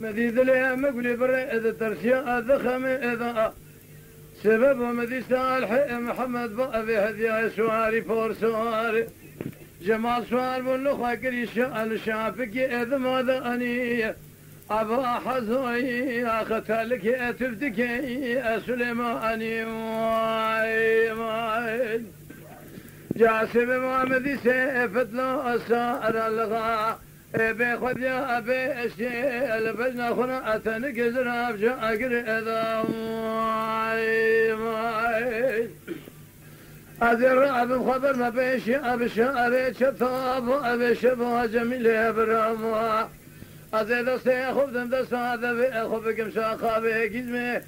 مديد لي مقولي بري إذا ترشيا ذخم إذا سبب مدي صالح محمد بأبي هدية سواري فور سواري جمال سوار بلو خاكري شعال شافك إذا ماذا أني أبا حزوي أختلك أتفتك سليماني ماي جاسم محمد سيفت له سار الغا بخذ يا أبي أشياء البجنة خنا أتنك زراب جاكر إذا ماي أذر أبي خبر ما بيشي أبي شاري شطاب أبي شبه جميل براموا أزيد سيخوف دندس هذا بأخوف كمشا خابي كزمي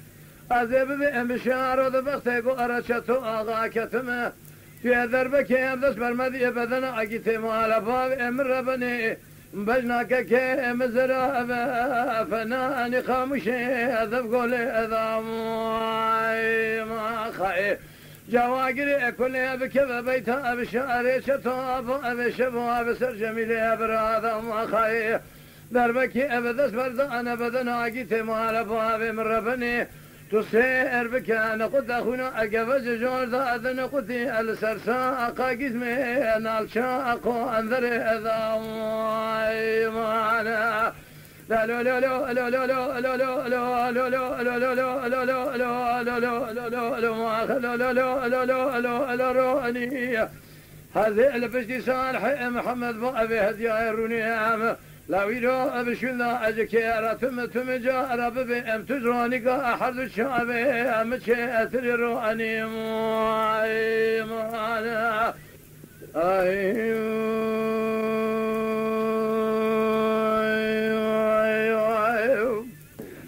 أزيد بأم شعر ودبختي قرشتو آغا كتمه في دربك يمدس برمدي بدنا أكيد مال باب أمر بني بجناك كم زراب فناني خاموشي أذب قولي أذا ما خاي جواقري كل بكذا بيتها بشعري شطاب أبي شبو أبي سر جميلي أبراذا ما خاي دربك أبدس برد أنا بدنا أكيد مال باب أمر بني تسير بك أنا قد أخونا أقفز جورد أذن قدي السرساق قزمي نال شاق أنذر إذا معنا لا لا لا لا لا لا لا لا لا لا لا لا لا هذه البشتي صالح محمد بأبي هدية الرنيام لا ويرو بشنا أجكيرا تم جارا بأم تجرانك أحد الشعب أم شيء أني معنا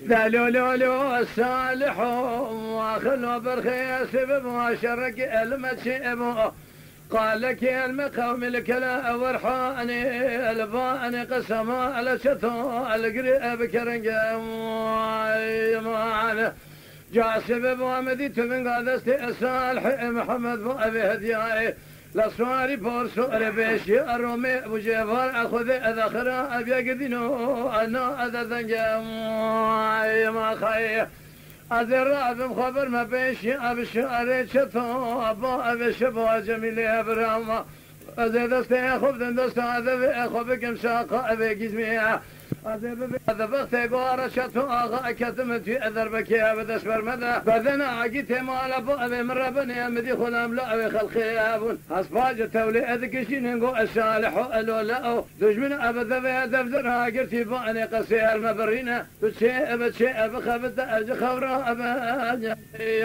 لا لا لا لا الصالح واخلوا برخي سبب ما شرك المتشئب قال لك يا المقوم الكلا ورحاني الباني قسما على شتو القريب كرنجا معنا جاء سبب ومديت من قادستي صالح محمد بأبي هدياي لصواري بورسوري بيشي الرومي ابو جيفار اخذ اذخرا ابي قدينو انا اذا ذنجا ما خاي أذرع بمخبر ما بيشي أبي شعري شتو أبا أبي شبه جميلي أبراما أزيد استيخوف دندست هذا أخوف كمشاقة أبي كزمية هذا بختي قوارا شتو أغا كتمت في أذر بكي أبدس برمدا بدنا عقيت مال أبو أبي من ربني أمدي خلام لا أبي خلقي أبون أصفاج تولي أذكشين نقو الصالح ألو دجمن أبدا بهدف درها قرتي باني قصير المبرينة بتشيء بخبت أرج خورا أبا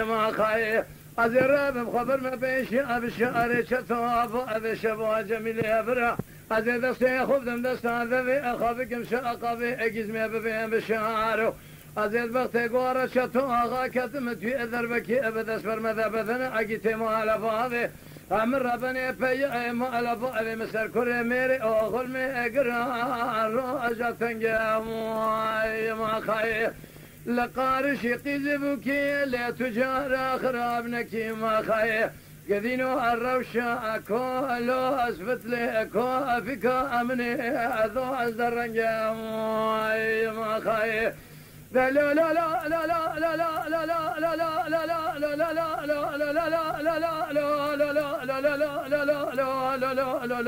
ما خايف أزراب بخبر ما بيشي أبي شعري شتو أبو أبي شبه جميلي أبرا أزيد استيخوف دمدست هذا أخافك مشاقة بأجزمي ببين بشعارو أزيد بختي قوارا شتو أغا كتمت في أذر بكي أبدا اسفر ماذا بذنا أجيتي مؤلف هذا أمر ربني بي مؤلف أبي مسر كوري ميري أغل مي أقرار رؤجة تنجا ما خايف لقارش قذبك لا تجار خرابنك ما خايف قذينو الروشة كولو أثبت لي فيك أمني أذو الزرنجة ما خايف لا لا لا لا لا لا لا لا لا لا لا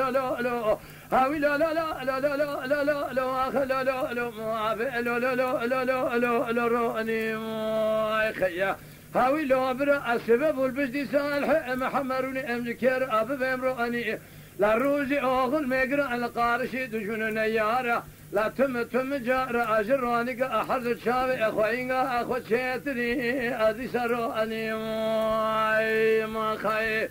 لا لا هاوي لا لا لا لا لا لا لا لا لا لا لا لا ما لا لا لا لا لا لا راني ما خيا هاوي لا برا السبب والبجدي صالح محمروني املكير ابو بمراني لا روزي اغل مقرا القارشي دجون نياره لا تم جار اجراني احد شاوي اخوينغا اخو شيتري ادي سراني ما خاي